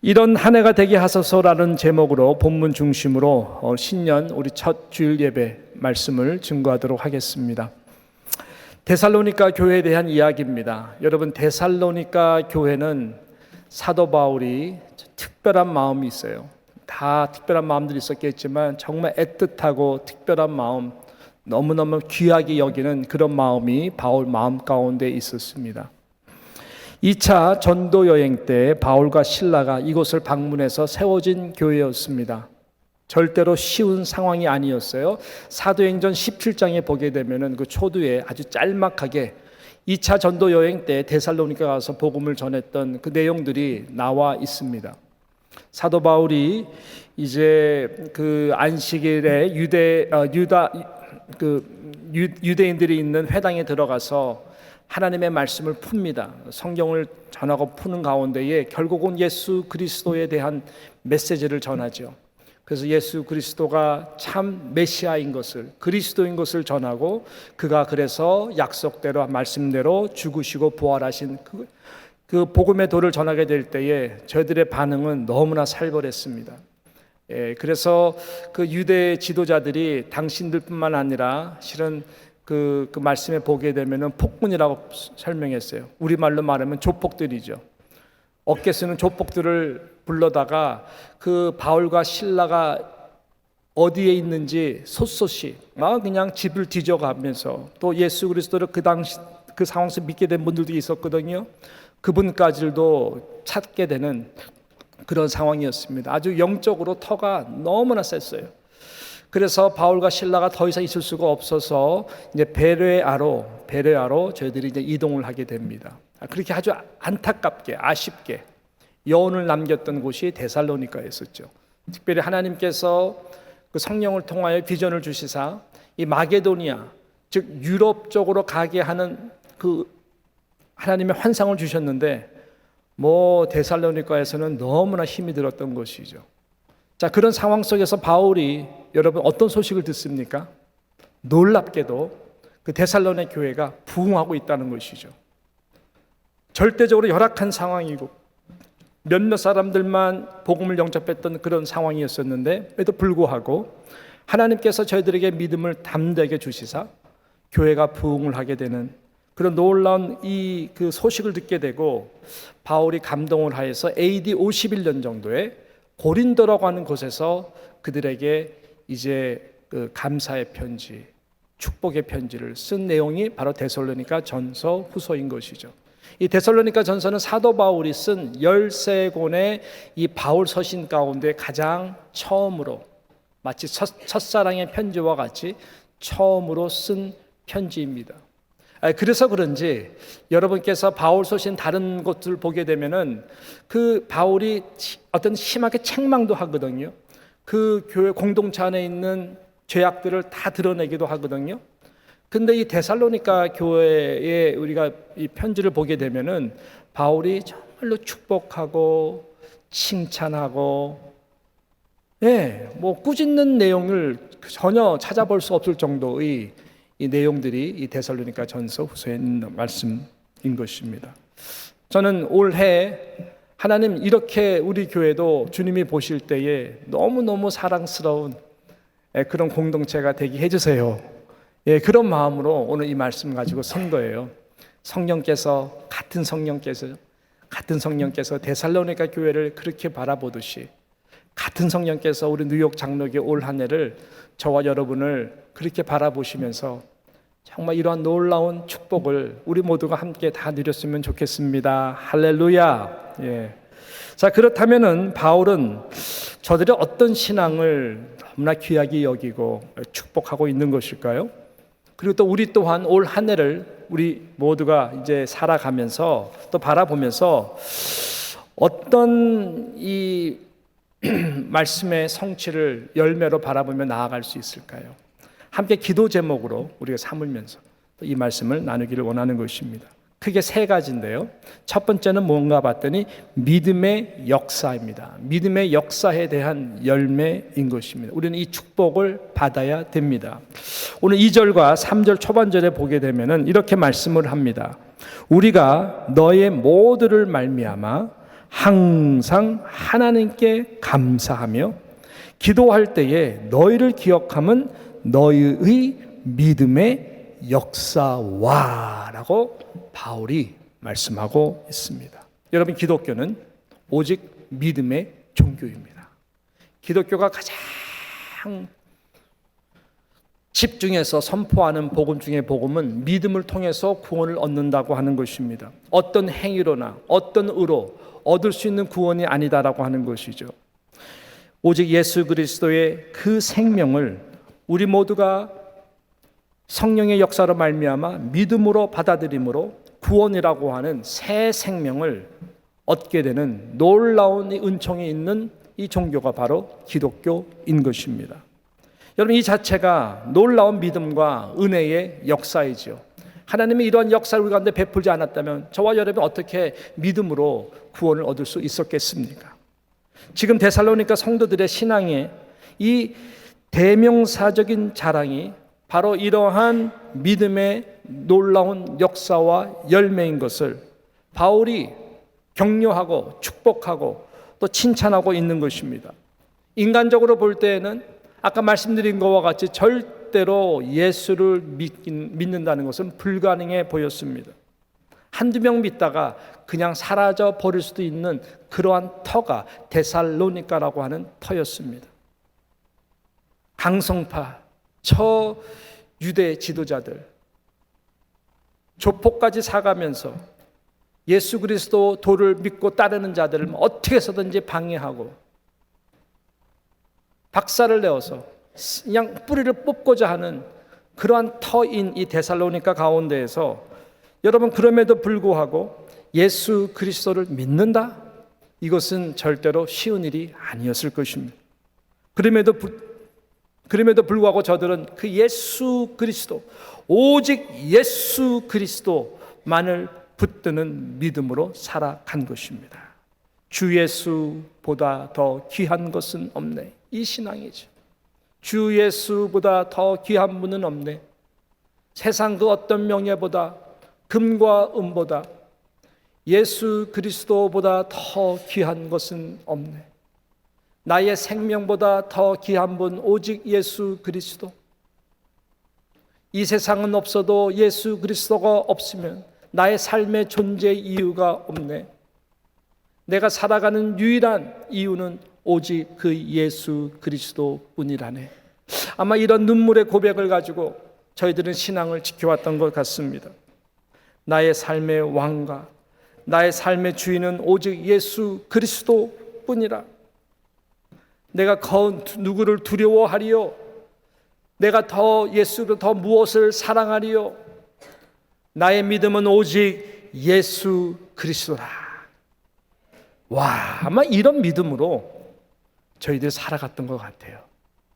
이런 한 해가 되게 하소서라는 제목으로 본문 중심으로 신년 우리 첫 주일 예배 말씀을 증거하도록 하겠습니다. 데살로니가 교회에 대한 이야기입니다. 여러분, 데살로니가 교회는 사도 바울이 특별한 마음이 있어요. 다 특별한 마음들이 있었겠지만 정말 애틋하고 특별한 마음, 너무너무 귀하게 여기는 그런 마음이 바울 마음 가운데 있었습니다. 2차 전도 여행 때 바울과 실라가 이곳을 방문해서 세워진 교회였습니다. 절대로 쉬운 상황이 아니었어요. 사도행전 17장에 보게 되면은 그 초두에 아주 짤막하게 2차 전도 여행 때 데살로니가 가서 복음을 전했던 그 내용들이 나와 있습니다. 사도 바울이 이제 그 안식일에 유대인들이 있는 회당에 들어가서 하나님의 말씀을 풉니다. 성경을 전하고 푸는 가운데에 결국은 예수 그리스도에 대한 메시지를 전하죠. 그래서 예수 그리스도가 참 메시아인 것을, 그리스도인 것을 전하고 그가 그래서 약속대로 말씀대로 죽으시고 부활하신 그 복음의 도를 전하게 될 때에 저희들의 반응은 너무나 살벌했습니다. 그래서 그 유대 지도자들이 당신들뿐만 아니라 실은 그 말씀에 보게 되면은 폭군이라고 설명했어요. 우리말로 말하면 조폭들이죠. 어깨 쓰는 조폭들을 불러다가 그 바울과 실라가 어디에 있는지 솟솟이 그냥 집을 뒤져가면서 또 예수 그리스도를 그 당시 그 상황에서 믿게 된 분들도 있었거든요. 그분까지도 찾게 되는 그런 상황이었습니다. 아주 영적으로 터가 너무나 셌어요. 그래서 바울과 실라가 더 이상 있을 수가 없어서 이제 베레아로 저희들이 이제 이동을 하게 됩니다. 그렇게 아주 안타깝게 아쉽게 여운을 남겼던 곳이 데살로니가였었죠. 특별히 하나님께서 그 성령을 통하여 비전을 주시사 이 마게도니아 즉 유럽 쪽으로 가게 하는 그 하나님의 환상을 주셨는데 데살로니가에서는 너무나 힘이 들었던 것이죠. 자, 그런 상황 속에서 바울이 여러분 어떤 소식을 듣습니까? 놀랍게도 그 데살로니가 교회가 부흥하고 있다는 것이죠. 절대적으로 열악한 상황이고 몇몇 사람들만 복음을 영접했던 그런 상황이었었는데에도 불구하고 하나님께서 저희들에게 믿음을 담대하게 주시사 교회가 부흥을 하게 되는 그런 놀라운 그 소식을 듣게 되고 바울이 감동을 하여서 AD 51년 정도에 고린도라고 하는 곳에서 그들에게 이제 그 감사의 편지, 축복의 편지를 쓴 내용이 바로 데살로니가 전서 후서인 것이죠. 이 데살로니가 전서는 사도 바울이 쓴 13권의 이 바울 서신 가운데 가장 처음으로 마치 첫사랑의 편지와 같이 처음으로 쓴 편지입니다. 그래서 그런지 여러분께서 바울 서신 다른 것들 보게 되면은 그 바울이 어떤 심하게 책망도 하거든요. 그 교회 공동체 안에 있는 죄악들을 다 드러내기도 하거든요. 근데 이 데살로니가 교회에 우리가 이 편지를 보게 되면은 바울이 정말로 축복하고 칭찬하고 꾸짖는 내용을 전혀 찾아볼 수 없을 정도의 이 내용들이 이 데살로니가 전서 후서에 있는 말씀인 것입니다. 저는 올해 하나님 이렇게 우리 교회도 주님이 보실 때에 너무너무 사랑스러운 그런 공동체가 되게 해주세요. 그런 마음으로 오늘 이 말씀 가지고 선 거예요. 같은 성령께서 데살로니가 교회를 그렇게 바라보듯이 같은 성령께서 우리 뉴욕 장로교 올 한 해를 저와 여러분을 그렇게 바라보시면서 정말 이러한 놀라운 축복을 우리 모두가 함께 다 누렸으면 좋겠습니다. 할렐루야. 자, 그렇다면은 바울은 저들의 어떤 신앙을 너무나 귀하게 여기고 축복하고 있는 것일까요? 그리고 또 우리 또한 올 한 해를 우리 모두가 이제 살아가면서 또 바라보면서 어떤 이 말씀의 성취를 열매로 바라보며 나아갈 수 있을까요? 함께 기도 제목으로 우리가 삼으면서 이 말씀을 나누기를 원하는 것입니다. 크게 세 가지인데요. 첫 번째는 뭔가 봤더니 믿음의 역사입니다. 믿음의 역사에 대한 열매인 것입니다. 우리는 이 축복을 받아야 됩니다. 오늘 2절과 3절 초반절에 보게 되면은 이렇게 말씀을 합니다. 우리가 너의 모두를 말미암아 항상 하나님께 감사하며 기도할 때에 너희를 기억함은 너희의 믿음의 역사와라고 바울이 말씀하고 있습니다. 여러분, 기독교는 오직 믿음의 종교입니다. 기독교가 가장 집중해서 선포하는 복음 중에 복음은 믿음을 통해서 구원을 얻는다고 하는 것입니다. 어떤 행위로나 어떤 의로 얻을 수 있는 구원이 아니다라고 하는 것이죠. 오직 예수 그리스도의 그 생명을 우리 모두가 성령의 역사로 말미암아 믿음으로 받아들임으로 구원이라고 하는 새 생명을 얻게 되는 놀라운 은총이 있는 이 종교가 바로 기독교인 것입니다. 여러분, 이 자체가 놀라운 믿음과 은혜의 역사이죠. 하나님이 이러한 역사를 우리 가운데 베풀지 않았다면 저와 여러분이 어떻게 믿음으로 구원을 얻을 수 있었겠습니까? 지금 데살로니가 성도들의 신앙의 이 대명사적인 자랑이 바로 이러한 믿음의 놀라운 역사와 열매인 것을 바울이 격려하고 축복하고 또 칭찬하고 있는 것입니다. 인간적으로 볼 때에는 아까 말씀드린 것과 같이 절대로 예수를 믿는다는 것은 불가능해 보였습니다. 한두 명 믿다가 그냥 사라져 버릴 수도 있는 그러한 터가 데살로니가라고 하는 터였습니다. 강성파, 유대 지도자들, 조폭까지 사가면서 예수 그리스도 도를 믿고 따르는 자들을 어떻게 해서든지 방해하고 박살을 내어서 그냥 뿌리를 뽑고자 하는 그러한 터인 이 데살로니가 가운데에서 여러분, 그럼에도 불구하고 예수 그리스도를 믿는다? 이것은 절대로 쉬운 일이 아니었을 것입니다. 그럼에도 불구하고 저들은 그 예수 그리스도, 오직 예수 그리스도만을 붙드는 믿음으로 살아간 것입니다. 주 예수보다 더 귀한 것은 없네. 이 신앙이죠. 주 예수보다 더 귀한 분은 없네. 세상 그 어떤 명예보다, 금과 은보다 예수 그리스도보다 더 귀한 것은 없네. 나의 생명보다 더 귀한 분 오직 예수 그리스도. 이 세상은 없어도 예수 그리스도가 없으면 나의 삶의 존재 이유가 없네. 내가 살아가는 유일한 이유는 오직 그 예수 그리스도뿐이라네. 아마 이런 눈물의 고백을 가지고 저희들은 신앙을 지켜왔던 것 같습니다. 나의 삶의 왕과 나의 삶의 주인은 오직 예수 그리스도뿐이라. 내가 누구를 두려워하리요? 내가 더 예수를 더 무엇을 사랑하리요? 나의 믿음은 오직 예수 그리스도라. 와, 아마 이런 믿음으로 저희들 살아갔던 것 같아요.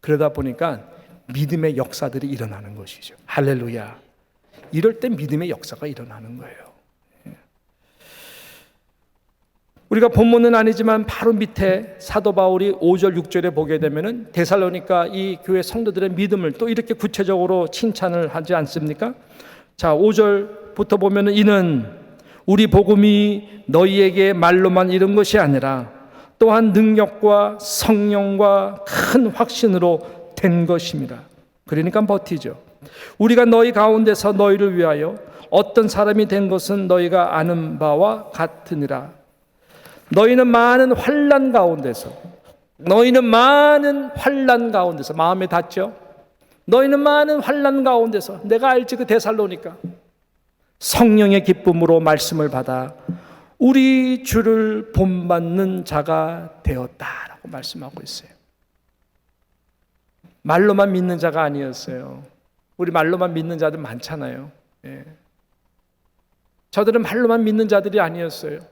그러다 보니까 믿음의 역사들이 일어나는 것이죠. 할렐루야. 이럴 때 믿음의 역사가 일어나는 거예요. 우리가 본문은 아니지만 바로 밑에 사도 바울이 5절 6절에 보게 되면은 데살로니가 이 교회 성도들의 믿음을 또 이렇게 구체적으로 칭찬을 하지 않습니까? 자, 5절부터 보면은 이는 우리 복음이 너희에게 말로만 이른 것이 아니라 또한 능력과 성령과 큰 확신으로 된 것입니다. 그러니까 버티죠. 우리가 너희 가운데서 너희를 위하여 어떤 사람이 된 것은 너희가 아는 바와 같으니라. 너희는 많은 환난 가운데서 마음에 닿죠? 너희는 많은 환난 가운데서 내가 알지 그 데살로니가 성령의 기쁨으로 말씀을 받아 우리 주를 본받는 자가 되었다라고 말씀하고 있어요. 말로만 믿는 자가 아니었어요. 우리 말로만 믿는 자들 많잖아요. 예. 저들은 말로만 믿는 자들이 아니었어요.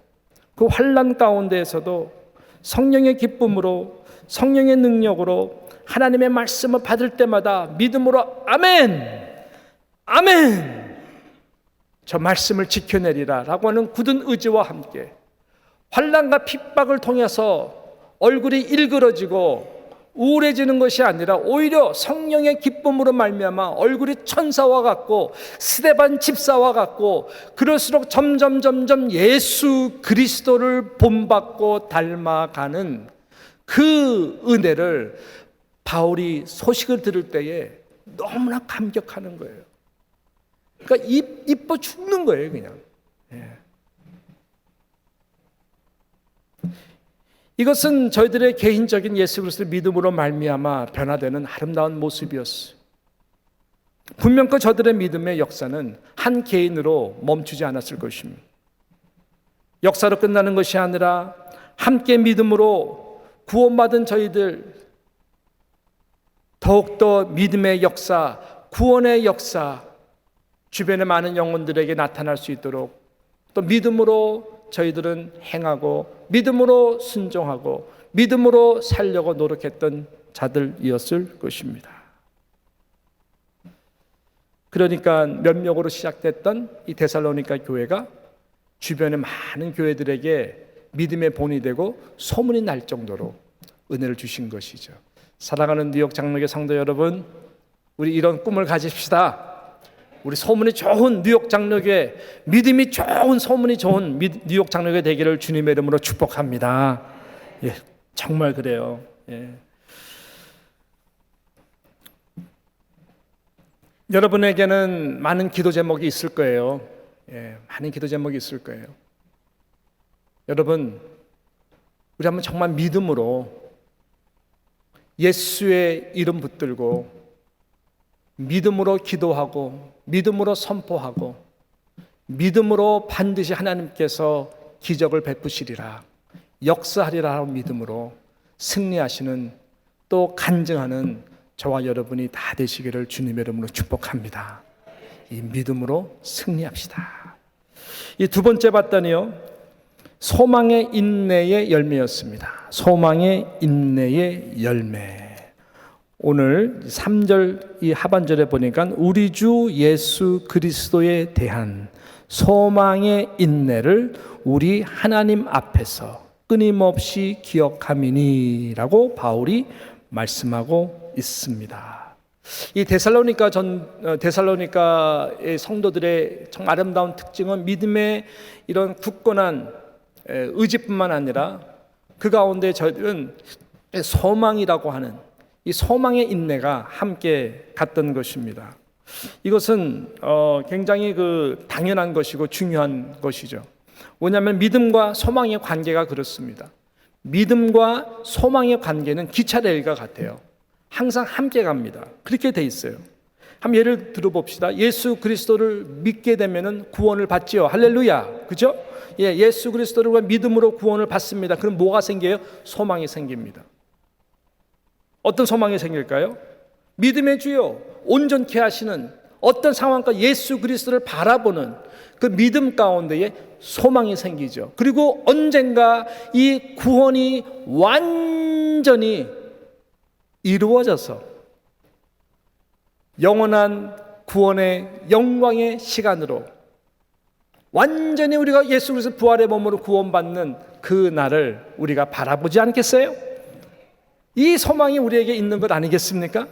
그 환난 가운데에서도 성령의 기쁨으로 성령의 능력으로 하나님의 말씀을 받을 때마다 믿음으로 아멘, 아멘, 저 말씀을 지켜내리라 라고 하는 굳은 의지와 함께 환난과 핍박을 통해서 얼굴이 일그러지고 우울해지는 것이 아니라 오히려 성령의 기쁨으로 말미암아 얼굴이 천사와 같고 스데반 집사와 같고 그럴수록 점점 예수 그리스도를 본받고 닮아가는 그 은혜를 바울이 소식을 들을 때에 너무나 감격하는 거예요. 그러니까 이뻐 죽는 거예요, 그냥. 이것은 저희들의 개인적인 예수 그리스도의 믿음으로 말미암아 변화되는 아름다운 모습이었어요. 분명 그 저들의 믿음의 역사는 한 개인으로 멈추지 않았을 것입니다. 역사로 끝나는 것이 아니라 함께 믿음으로 구원받은 저희들, 더욱더 믿음의 역사, 구원의 역사, 주변의 많은 영혼들에게 나타날 수 있도록 또 믿음으로 저희들은 행하고 믿음으로 순종하고 믿음으로 살려고 노력했던 자들이었을 것입니다. 그러니까 몇몇으로 시작됐던 이 데살로니가 교회가 주변의 많은 교회들에게 믿음의 본이 되고 소문이 날 정도로 은혜를 주신 것이죠. 사랑하는 뉴욕 장로교 성도 여러분, 우리 이런 꿈을 가집시다. 우리 소문이 좋은 뉴욕 장로교회, 믿음이 좋은 소문이 좋은 뉴욕 장로교회 되기를 주님의 이름으로 축복합니다. 예, 정말 그래요. 예. 여러분에게는 많은 기도 제목이 있을 거예요. 예, 많은 기도 제목이 있을 거예요. 여러분, 우리 한번 정말 믿음으로 예수의 이름 붙들고 믿음으로 기도하고 믿음으로 선포하고 믿음으로 반드시 하나님께서 기적을 베푸시리라, 역사하리라 하는 믿음으로 승리하시는 또 간증하는 저와 여러분이 다 되시기를 주님의 이름으로 축복합니다. 이 믿음으로 승리합시다. 이 두 번째 봤더니요, 소망의 인내의 열매였습니다. 소망의 인내의 열매. 오늘 3절 이 하반절에 보니까 우리 주 예수 그리스도에 대한 소망의 인내를 우리 하나님 앞에서 끊임없이 기억함이니라고 바울이 말씀하고 있습니다. 이 데살로니가의 성도들의 정말 아름다운 특징은 믿음의 이런 굳건한 의지뿐만 아니라 그 가운데 저희들은 소망이라고 하는 이 소망의 인내가 함께 갔던 것입니다. 이것은 굉장히 당연한 것이고 중요한 것이죠. 왜냐하면 믿음과 소망의 관계가 그렇습니다. 믿음과 소망의 관계는 기차 레일과 같아요. 항상 함께 갑니다. 그렇게 돼 있어요. 한번 예를 들어봅시다. 예수 그리스도를 믿게 되면은 구원을 받지요. 할렐루야, 그죠? 예, 예수 그리스도를 믿음으로 구원을 받습니다. 그럼 뭐가 생겨요? 소망이 생깁니다. 어떤 소망이 생길까요? 믿음의 주요 온전케 하시는 어떤 상황과 예수 그리스도를 바라보는 그 믿음 가운데에 소망이 생기죠. 그리고 언젠가 이 구원이 완전히 이루어져서 영원한 구원의 영광의 시간으로 완전히 우리가 예수 그리스도 부활의 몸으로 구원받는 그 날을 우리가 바라보지 않겠어요? 이 소망이 우리에게 있는 것 아니겠습니까?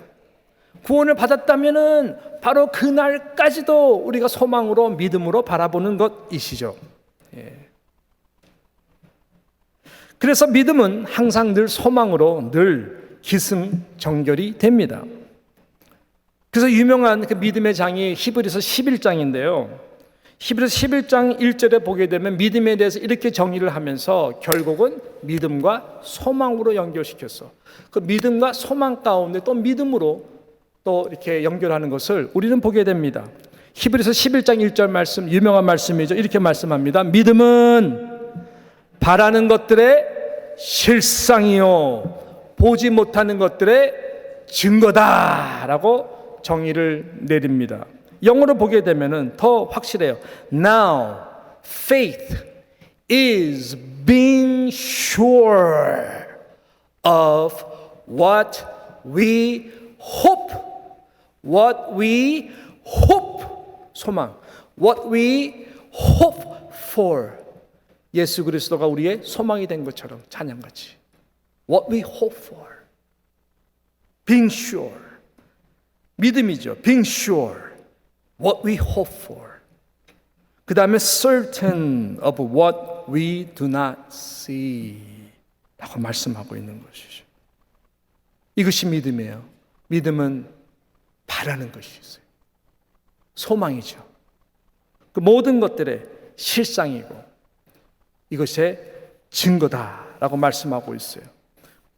구원을 받았다면은 바로 그 날까지도 우리가 소망으로 믿음으로 바라보는 것이시죠. 예. 그래서 믿음은 항상 늘 소망으로 늘 기승전결이 됩니다. 그래서 유명한 그 믿음의 장이 히브리서 11장인데요. 히브리서 11장 1절에 보게 되면 믿음에 대해서 이렇게 정의를 하면서 결국은 믿음과 소망으로 연결시켰어. 그 믿음과 소망 가운데 또 믿음으로 또 이렇게 연결하는 것을 우리는 보게 됩니다. 히브리서 11장 1절 말씀, 유명한 말씀이죠. 이렇게 말씀합니다. 믿음은 바라는 것들의 실상이요 보지 못하는 것들의 증거다라고 정의를 내립니다. 영어로 보게 되면은 더 확실해요. Now faith is being sure of what we hope. What we hope. 소망. What we hope for. 예수 그리스도가 우리의 소망이 된 것처럼 찬양같이. What we hope for. being sure. 믿음이죠. being sure. what we hope for. 그 다음에 certain of what we do not see. 라고 말씀하고 있는 것이죠. 이것이 믿음이에요. 믿음은 바라는 것이 있어요. 소망이죠. 그 모든 것들의 실상이고 이것의 증거다라고 말씀하고 있어요.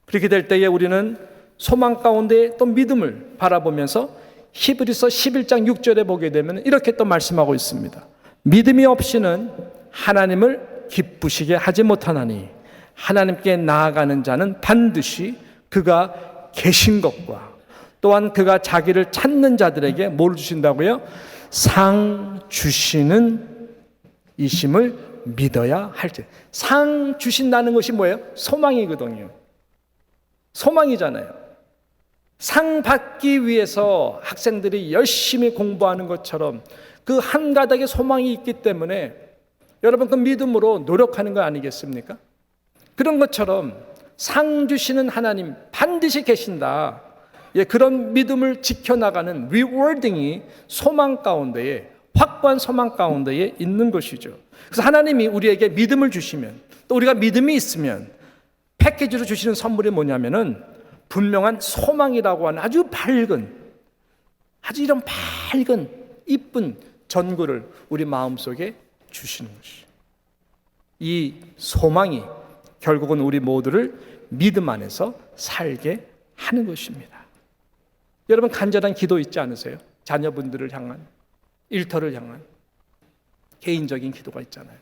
그렇게 될 때에 우리는 소망 가운데 또 믿음을 바라보면서 히브리서 11장 6절에 보게 되면 이렇게 또 말씀하고 있습니다. 믿음이 없이는 하나님을 기쁘시게 하지 못하나니 하나님께 나아가는 자는 반드시 그가 계신 것과 또한 그가 자기를 찾는 자들에게 뭘 주신다고요? 상 주시는 이심을 믿어야 할 때. 상 주신다는 것이 뭐예요? 소망이거든요. 소망이잖아요. 상 받기 위해서 학생들이 열심히 공부하는 것처럼 그 한 가닥의 소망이 있기 때문에 여러분 그 믿음으로 노력하는 거 아니겠습니까? 그런 것처럼 상 주시는 하나님 반드시 계신다. 예, 그런 믿음을 지켜나가는 리워딩이 소망 가운데에 확고한 소망 가운데에 있는 것이죠. 그래서 하나님이 우리에게 믿음을 주시면 또 우리가 믿음이 있으면 패키지로 주시는 선물이 뭐냐면은 분명한 소망이라고 하는 아주 밝은 아주 이런 밝은 이쁜 전구를 우리 마음속에 주시는 것이죠. 이 소망이 결국은 우리 모두를 믿음 안에서 살게 하는 것입니다. 여러분 간절한 기도 있지 않으세요? 자녀분들을 향한, 일터를 향한 개인적인 기도가 있잖아요.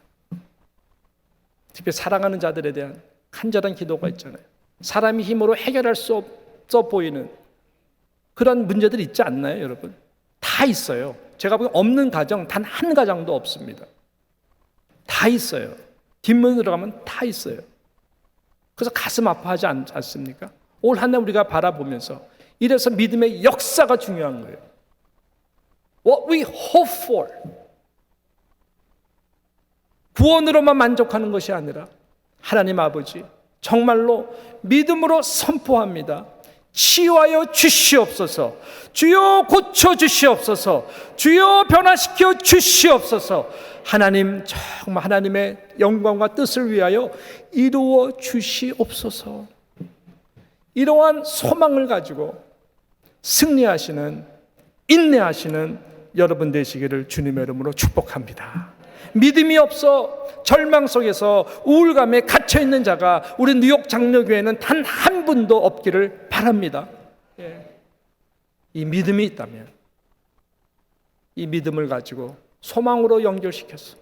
특히 사랑하는 자들에 대한 간절한 기도가 있잖아요. 사람이 힘으로 해결할 수 없어 보이는 그런 문제들이 있지 않나요, 여러분? 다 있어요. 제가 보기엔 없는 가정 단 한 가정도 없습니다. 다 있어요. 뒷문으로 들어가면 다 있어요. 그래서 가슴 아파하지 않습니까? 올 한 해 우리가 바라보면서 이래서 믿음의 역사가 중요한 거예요. What we hope for. 구원으로만 만족하는 것이 아니라 하나님 아버지 정말로 믿음으로 선포합니다. 치유하여 주시옵소서. 주여 고쳐 주시옵소서. 주여 변화시켜 주시옵소서. 하나님 정말 하나님의 영광과 뜻을 위하여 이루어 주시옵소서. 이러한 소망을 가지고 승리하시는 인내하시는 여러분 되시기를 주님의 이름으로 축복합니다. 믿음이 없어 절망 속에서 우울감에 갇혀있는 자가 우리 뉴욕 장로교회는 단 한 분도 없기를 바랍니다. 이 믿음이 있다면 이 믿음을 가지고 소망으로 연결시켜서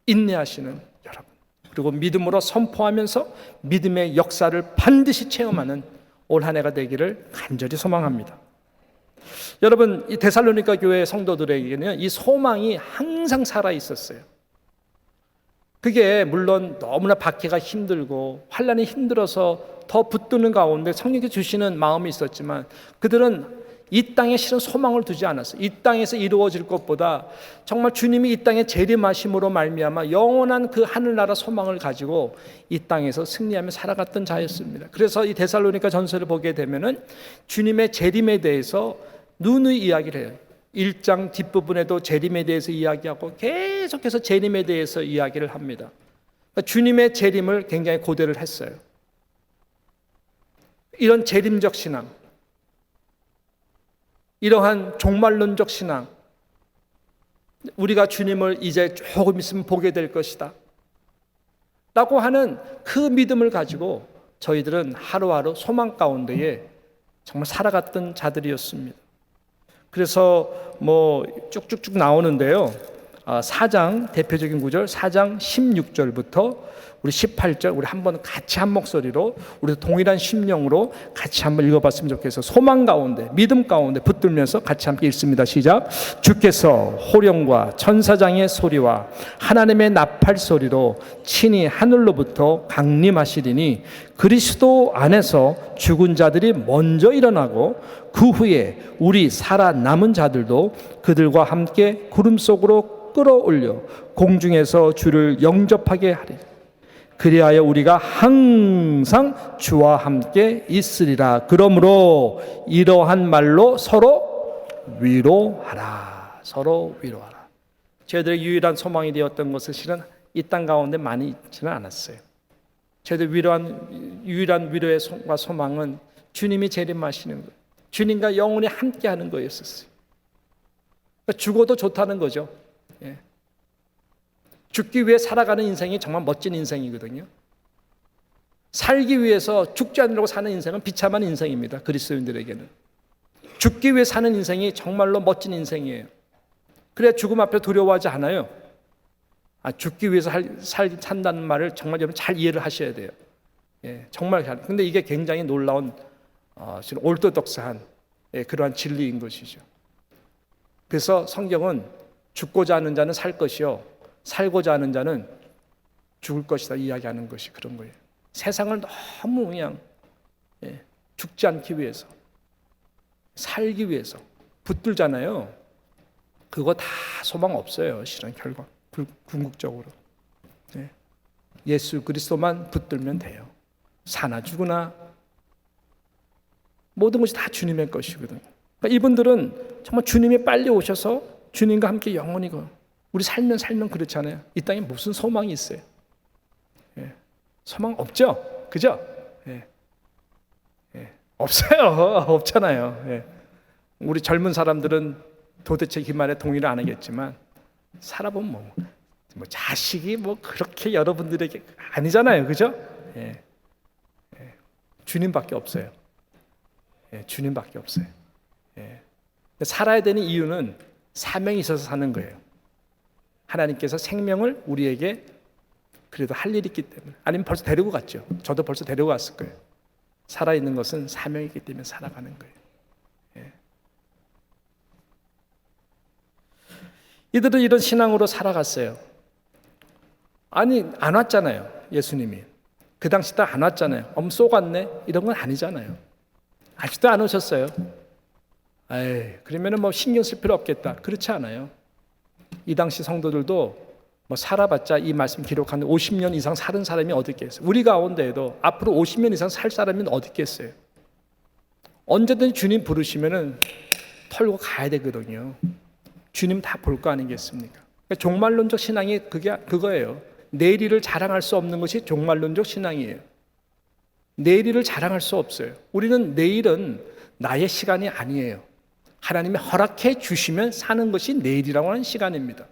인내하시는 여러분, 그리고 믿음으로 선포하면서 믿음의 역사를 반드시 체험하는 올 한 해가 되기를 간절히 소망합니다. 여러분, 이 데살로니가 교회 성도들에게는 이 소망이 항상 살아 있었어요. 그게 물론 너무나 받기가 힘들고 환난이 힘들어서 더 붙드는 가운데 성령께 주시는 마음이 있었지만 그들은 이 땅에 실은 소망을 두지 않았어요. 이 땅에서 이루어질 것보다 정말 주님이 이 땅에 재림하심으로 말미암아 영원한 그 하늘나라 소망을 가지고 이 땅에서 승리하며 살아갔던 자였습니다. 그래서 이 데살로니가 전서를 보게 되면은 주님의 재림에 대해서 누누이 이야기를 해요. 1장 뒷부분에도 재림에 대해서 이야기하고 계속해서 재림에 대해서 이야기를 합니다. 그러니까 주님의 재림을 굉장히 고대를 했어요. 이런 재림적 신앙, 이러한 종말론적 신앙, 우리가 주님을 이제 조금 있으면 보게 될 것이다 라고 하는 그 믿음을 가지고 저희들은 하루하루 소망 가운데에 정말 살아갔던 자들이었습니다. 그래서 쭉쭉쭉 나오는데요. 4장 대표적인 구절 4장 16절부터 우리 18절 우리 한번 같이 한 목소리로 우리 동일한 심령으로 같이 한번 읽어봤으면 좋겠어요. 소망 가운데 믿음 가운데 붙들면서 같이 함께 읽습니다. 시작. 주께서 호령과 천사장의 소리와 하나님의 나팔 소리로 친히 하늘로부터 강림하시리니 그리스도 안에서 죽은 자들이 먼저 일어나고 그 후에 우리 살아남은 자들도 그들과 함께 구름 속으로 끌어올려 공중에서 주를 영접하게 하리라. 그리하여 우리가 항상 주와 함께 있으리라. 그러므로 이러한 말로 서로 위로하라. 서로 위로하라. 저희들의 유일한 소망이 되었던 것은 실은 이 땅 가운데 많이 있지는 않았어요. 저희들 유일한 위로의 소망은 주님이 재림하시는 것, 주님과 영원히 함께하는 거였었어요. 그러니까 죽어도 좋다는 거죠. 예. 죽기 위해 살아가는 인생이 정말 멋진 인생이거든요. 살기 위해서 죽지 않으려고 사는 인생은 비참한 인생입니다. 그리스도인들에게는. 죽기 위해 사는 인생이 정말로 멋진 인생이에요. 그래야 죽음 앞에 두려워하지 않아요. 죽기 위해서 산다는 말을 정말 여러분 잘 이해를 하셔야 돼요. 예, 정말 잘. 근데 이게 굉장히 놀라운 올토독스한 그러한 진리인 것이죠. 그래서 성경은 죽고자 하는 자는 살 것이요 살고자 하는 자는 죽을 것이다 이야기하는 것이 그런 거예요. 세상을 너무 그냥 죽지 않기 위해서 살기 위해서 붙들잖아요. 그거 다 소망 없어요. 실은 결과 궁극적으로 예수 그리스도만 붙들면 돼요. 사나 죽으나 모든 것이 다 주님의 것이거든요. 그러니까 이분들은 정말 주님이 빨리 오셔서 주님과 함께 영원히 우리 살면 그렇잖아요. 이 땅에 무슨 소망이 있어요? 소망 없죠? 그죠? 없어요. 없잖아요. 우리 젊은 사람들은 도대체 그 말에 동의를 안 하겠지만 살아보면 뭐 자식이 뭐 그렇게 여러분들에게 아니잖아요. 그죠? 주님밖에 없어요. 주님밖에 없어요. 살아야 되는 이유는 사명이 있어서 사는 거예요. 하나님께서 생명을 우리에게 그래도 할 일이 있기 때문에, 아니면 벌써 데리고 갔죠. 저도 벌써 데리고 갔을 거예요. 살아있는 것은 사명이기 때문에 살아가는 거예요. 이들은 이런 신앙으로 살아갔어요. 아니 안 왔잖아요. 예수님이 그 당시 때 안 왔잖아요. 쏘갔네 이런 건 아니잖아요. 아직도 안 오셨어요. 그러면은 뭐 신경 쓸 필요 없겠다. 그렇지 않아요. 이 당시 성도들도 뭐 살아봤자 이 말씀 기록한 50년 이상 사는 사람이 어디 있겠어요. 우리 가운데에도 앞으로 50년 이상 살 사람이 어디 있겠어요. 언제든 주님 부르시면은 털고 가야 되거든요. 주님 다 볼 거 아니겠습니까? 그러니까 종말론적 신앙이 그거예요. 내일 일을 자랑할 수 없는 것이 종말론적 신앙이에요. 내일 일을 자랑할 수 없어요. 우리는 내일은 나의 시간이 아니에요. 하나님이 허락해 주시면 사는 것이 내일이라고 하는 시간입니다.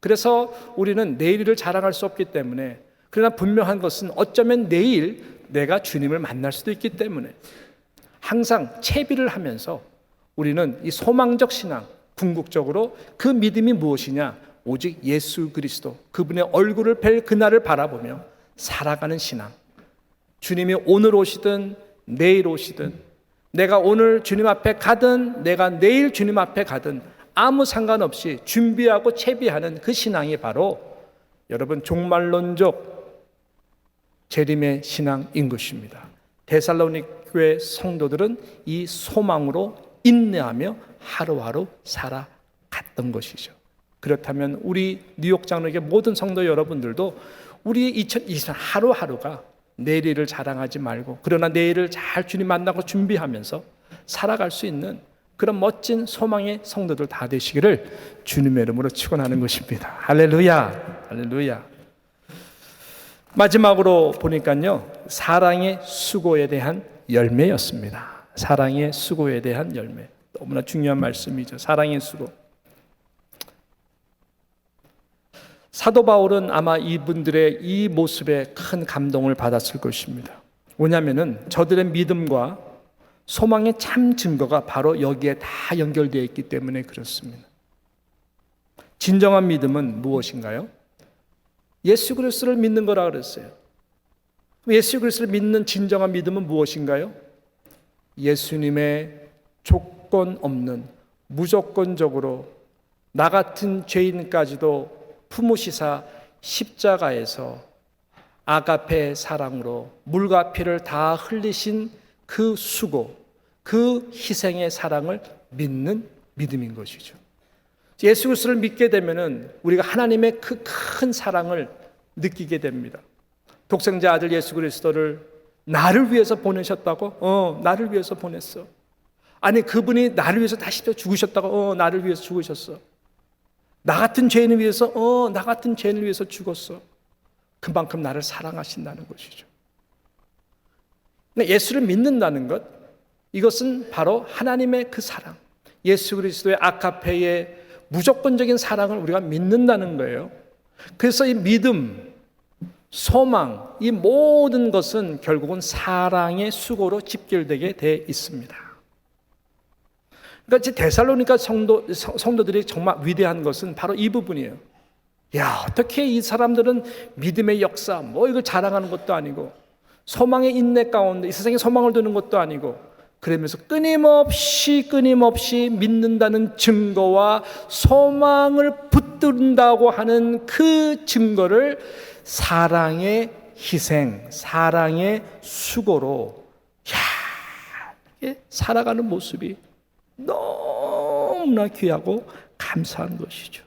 그래서 우리는 내일 일을 자랑할 수 없기 때문에, 그러나 분명한 것은 어쩌면 내일 내가 주님을 만날 수도 있기 때문에 항상 채비를 하면서 우리는 이 소망적 신앙, 궁극적으로 그 믿음이 무엇이냐? 오직 예수 그리스도, 그분의 얼굴을 뵐 그날을 바라보며 살아가는 신앙. 주님이 오늘 오시든 내일 오시든, 내가 오늘 주님 앞에 가든 내가 내일 주님 앞에 가든 아무 상관없이 준비하고 채비하는 그 신앙이 바로 여러분 종말론적 재림의 신앙인 것입니다. 데살로니가 교회 성도들은 이 소망으로 인내하며 하루하루 살아갔던 것이죠. 그렇다면 우리 뉴욕 장로교회 모든 성도 여러분들도 우리 2020년 하루하루가 내일을 자랑하지 말고, 그러나 내일을 잘 주님 만나고 준비하면서 살아갈 수 있는 그런 멋진 소망의 성도들 다 되시기를 주님의 이름으로 축원하는 것입니다. 할렐루야, 할렐루야. 마지막으로 보니까요, 사랑의 수고에 대한 열매였습니다. 사랑의 수고에 대한 열매. 너무나 중요한 말씀이죠. 사랑의 수고. 사도 바울은 아마 이분들의 이 모습에 큰 감동을 받았을 것입니다. 왜냐하면 저들의 믿음과 소망의 참 증거가 바로 여기에 다 연결되어 있기 때문에 그렇습니다. 진정한 믿음은 무엇인가요? 예수 그리스도를 믿는 거라 그랬어요. 예수 그리스도를 믿는 진정한 믿음은 무엇인가요? 예수님의 조건 없는, 무조건적으로 나 같은 죄인까지도 품으시사 십자가에서 아가페 사랑으로 물과 피를 다 흘리신 그 수고, 그 희생의 사랑을 믿는 믿음인 것이죠. 예수 그리스도를 믿게 되면은 우리가 하나님의 그 큰 사랑을 느끼게 됩니다. 독생자 아들 예수 그리스도를 나를 위해서 보내셨다고? 나를 위해서 보냈어. 아니, 그분이 나를 위해서 다시 죽으셨다고? 나를 위해서 죽으셨어. 나 같은 죄인을 위해서? 나 같은 죄인을 위해서 죽었어. 그만큼 나를 사랑하신다는 것이죠. 예수를 믿는다는 것, 이것은 바로 하나님의 그 사랑, 예수 그리스도의 아가페의 무조건적인 사랑을 우리가 믿는다는 거예요. 그래서 이 믿음, 소망, 이 모든 것은 결국은 사랑의 수고로 집결되게 돼 있습니다. 그러니까 데살로니가 성도들이 정말 위대한 것은 바로 이 부분이에요. 야, 어떻게 이 사람들은 믿음의 역사, 이걸 자랑하는 것도 아니고, 소망의 인내 가운데 이 세상에 소망을 두는 것도 아니고, 그러면서 끊임없이 믿는다는 증거와 소망을 붙든다고 하는 그 증거를 사랑의 희생, 사랑의 수고로 살아가는 모습이 너무나 귀하고 감사한 것이죠.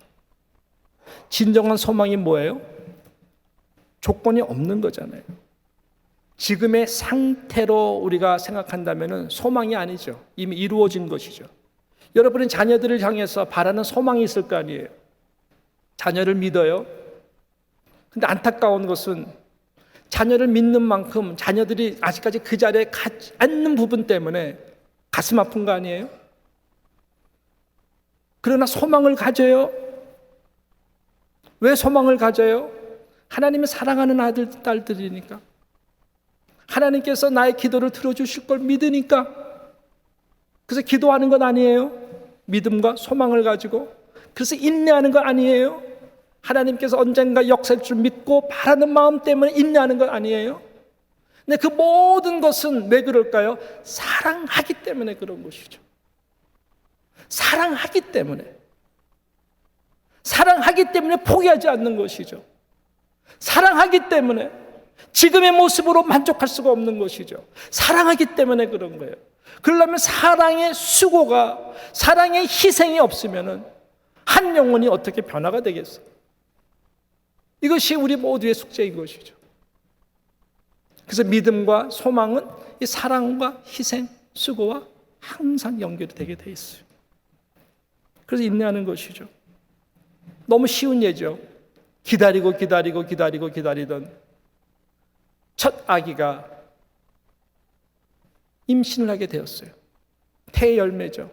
진정한 소망이 뭐예요? 조건이 없는 거잖아요. 지금의 상태로 우리가 생각한다면 소망이 아니죠. 이미 이루어진 것이죠. 여러분은 자녀들을 향해서 바라는 소망이 있을 거 아니에요. 자녀를 믿어요. 근데 안타까운 것은 자녀를 믿는 만큼 자녀들이 아직까지 그 자리에 가지 않는 부분 때문에 가슴 아픈 거 아니에요? 그러나 소망을 가져요. 왜 소망을 가져요? 하나님이 사랑하는 아들, 딸들이니까. 하나님께서 나의 기도를 들어주실 걸 믿으니까. 그래서 기도하는 건 아니에요. 믿음과 소망을 가지고. 그래서 인내하는 건 아니에요. 하나님께서 언젠가 역사할 줄 믿고 바라는 마음 때문에 인내하는 건 아니에요. 근데 그 모든 것은 왜 그럴까요? 사랑하기 때문에 그런 것이죠. 사랑하기 때문에. 사랑하기 때문에 포기하지 않는 것이죠. 사랑하기 때문에 지금의 모습으로 만족할 수가 없는 것이죠. 사랑하기 때문에 그런 거예요. 그러려면 사랑의 수고가, 사랑의 희생이 없으면 한 영혼이 어떻게 변화가 되겠어요? 이것이 우리 모두의 숙제인 것이죠. 그래서 믿음과 소망은 이 사랑과 희생, 수고와 항상 연결이 되게 돼 있어요. 그래서 인내하는 것이죠. 너무 쉬운 예죠. 기다리던 첫 아기가 임신을 하게 되었어요. 태의 열매죠.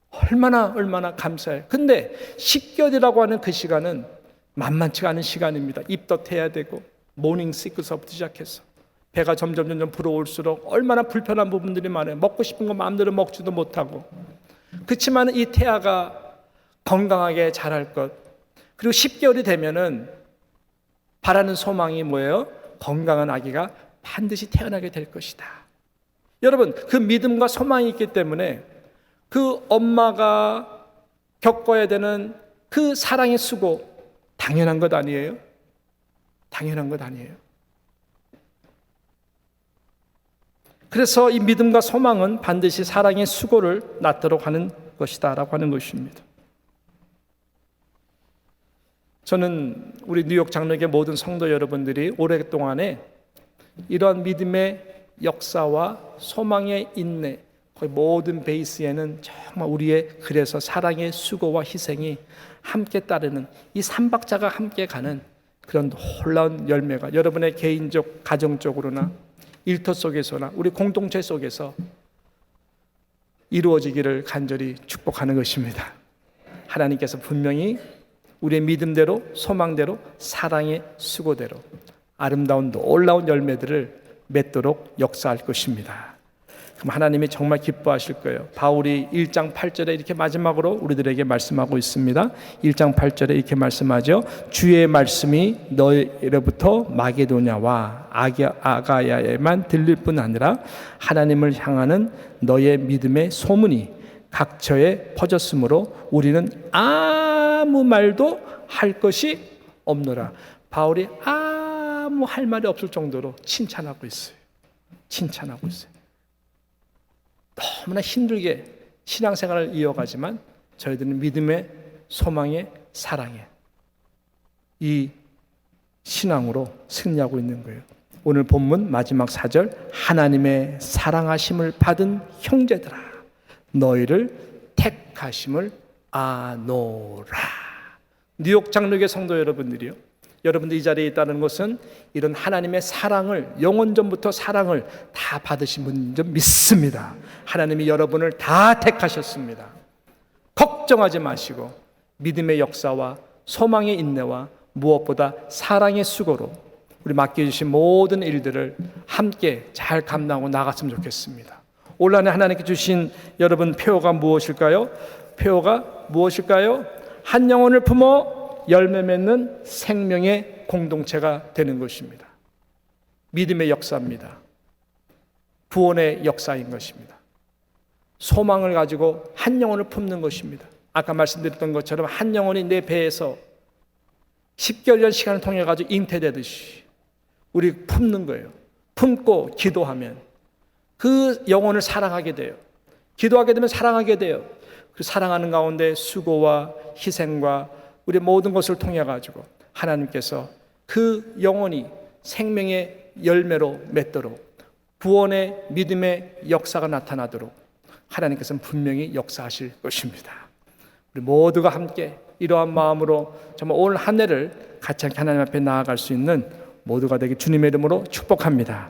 얼마나 감사해요. 근데 10개월이라고 하는 그 시간은 만만치가 않은 시간입니다. 입덧해야 되고 모닝 시크서부터 시작해서 배가 점점 불어올수록 얼마나 불편한 부분들이 많아요. 먹고 싶은 거 마음대로 먹지도 못하고. 그렇지만 이 태아가 건강하게 자랄 것, 그리고 10개월이 되면은 바라는 소망이 뭐예요? 건강한 아기가 반드시 태어나게 될 것이다. 여러분, 그 믿음과 소망이 있기 때문에 그 엄마가 겪어야 되는 그 사랑의 수고, 당연한 것 아니에요? 당연한 것 아니에요? 그래서 이 믿음과 소망은 반드시 사랑의 수고를 낳도록 하는 것이다 라고 하는 것입니다. 저는 우리 뉴욕 장로교회 모든 성도 여러분들이 오랫동안에 이러한 믿음의 역사와 소망의 인내, 거의 모든 베이스에는 정말 우리의 그래서 사랑의 수고와 희생이 함께 따르는 이 삼박자가 함께 가는 그런 놀라운 열매가 여러분의 개인적, 가정적으로나 일터 속에서나 우리 공동체 속에서 이루어지기를 간절히 축복하는 것입니다. 하나님께서 분명히 우리의 믿음대로, 소망대로, 사랑의 수고대로 아름다운 놀라운 열매들을 맺도록 역사할 것입니다. 그럼 하나님이 정말 기뻐하실 거예요. 바울이 1장 8절에 이렇게 마지막으로 우리들에게 말씀하고 있습니다. 1장 8절에 이렇게 말씀하죠. 주의 말씀이 너희로부터 마게도냐와 아가야에만 들릴 뿐 아니라 하나님을 향하는 너의 믿음의 소문이 각처에 퍼졌으므로 우리는 아무 말도 할 것이 없노라. 바울이 아무 할 말이 없을 정도로 칭찬하고 있어요. 칭찬하고 있어요. 너무나 힘들게 신앙생활을 이어가지만 저희들은 믿음의, 소망의, 사랑의 이 신앙으로 승리하고 있는 거예요. 오늘 본문 마지막 4절, 하나님의 사랑하심을 받은 형제들아 너희를 택하심을 아노라. 뉴욕 장로교 성도 여러분들이요, 여러분들 이 자리에 있다는 것은 이런 하나님의 사랑을, 영원전부터 사랑을 다 받으신 분인 줄 믿습니다. 하나님이 여러분을 다 택하셨습니다. 걱정하지 마시고 믿음의 역사와 소망의 인내와 무엇보다 사랑의 수고로 우리 맡겨주신 모든 일들을 함께 잘 감당하고 나갔으면 좋겠습니다. 올 한해 하나님께 주신 여러분 표어가 무엇일까요? 표어가 무엇일까요? 한 영혼을 품어 열매 맺는 생명의 공동체가 되는 것입니다. 믿음의 역사입니다. 구원의 역사인 것입니다. 소망을 가지고 한 영혼을 품는 것입니다. 아까 말씀드렸던 것처럼 한 영혼이 내 배에서 10개월 시간을 통해 가지고 잉태되듯이 우리 품는 거예요. 품고 기도하면 그 영혼을 사랑하게 돼요. 기도하게 되면 사랑하게 돼요. 그 사랑하는 가운데 수고와 희생과 우리 모든 것을 통해 가지고 하나님께서 그 영혼이 생명의 열매로 맺도록, 구원의 믿음의 역사가 나타나도록 하나님께서는 분명히 역사하실 것입니다. 우리 모두가 함께 이러한 마음으로 정말 오늘 한 해를 같이 하나님 앞에 나아갈 수 있는 모두가 되기 주님의 이름으로 축복합니다.